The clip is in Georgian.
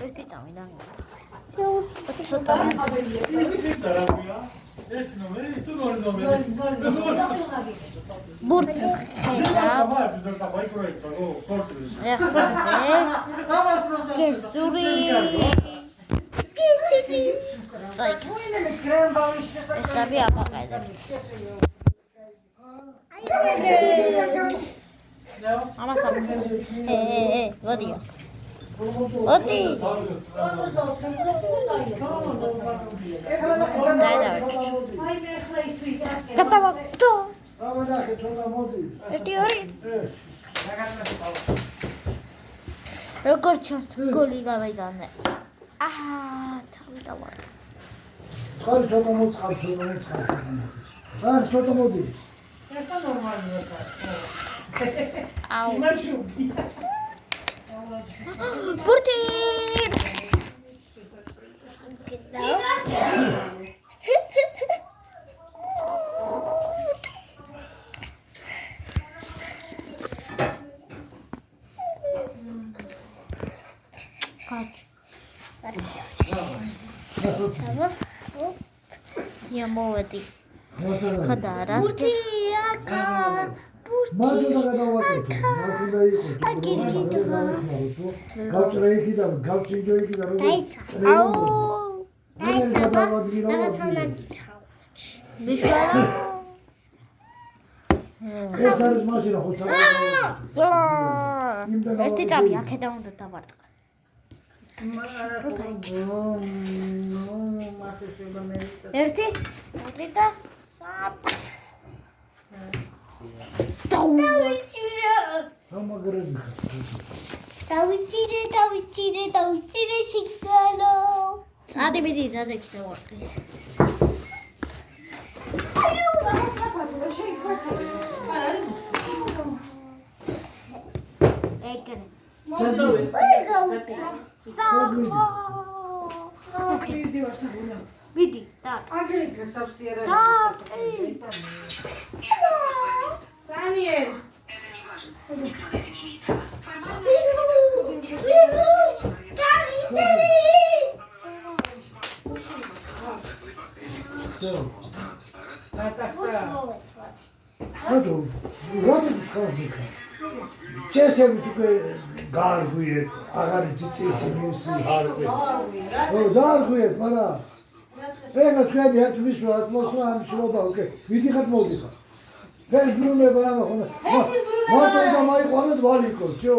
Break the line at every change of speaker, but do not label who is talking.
ერთი წამიდან. ბურთს ხედავ. გესური. ეს წაბი აბაყედებით. ამას ვოდიო. ოდი. გადავაგდო. ერთი ორი. როგორ ჩანს გოლი გავიგანე. თავი დავარ.
ხარ ცოტა მოწყავ. ხარ ცოტა მოდი.
Это нормально так.
აუ.
Маршрутки.
ბურთი. სიამოვედი. ხადარა. ბურთი აკა.
მაჯო გადავაკეთე. მაჯო იყო. გავჭრე იქი და გავჭინჯო იქი და როგორ.
აუ. მიშვალა.
ეს არის მაშინა ხო წავა.
ერთი წამი აქედან უნდა დავარტყა. ერთი, ორი და სამი. დავიჭირე შიგანო. წადი მიდი ზადექი დავარტყის. ეგრე. მიდი და
Агрика совсем.
და
Daniel.
Это не важно. Никто на это не имеет права. Формально
ხადო როდის ხარდიქა წესები თუკე გარგვიე აღარი წესი მისი ჰარვე ო დარგვიე მარა ეგა თქვენი ერთ მისვა ატმოსფერო ამ შრობა უკე ვიდიხარ მოდიხარ ვერ ბრუნება რა ხონა მარტო და მაიყვანოთ ვალიკო ჩო